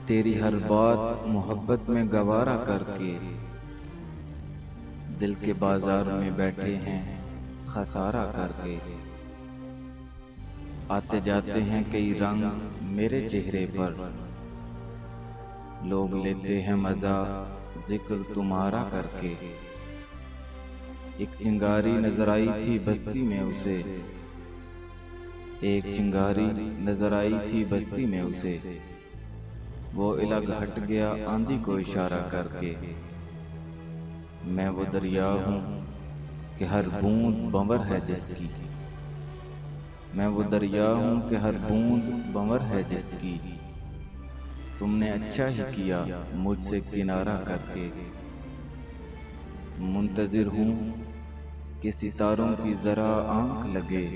तेरी हर बात मोहब्बत में गवारा करके दिल के बाजार में बैठे हैं खसारा करके। आते जाते हैं कई रंग मेरे चेहरे पर, लोग लेते हैं मजा जिक्र तुम्हारा करके। एक चिंगारी नजर आई थी बस्ती में उसे, एक चिंगारी नजर आई थी बस्ती में उसे। वो इलाक हट गया आंधी को इशारा करके। मैं वो दरिया हूँ कि हर बूंद बंवर है जिसकी, मैं वो दरिया हूँ कि हर बूंद बंवर है जिसकी। तुमने अच्छा ही किया मुझसे किनारा करके। मुंतजिर हूँ कि सितारों की जरा आंख लगे,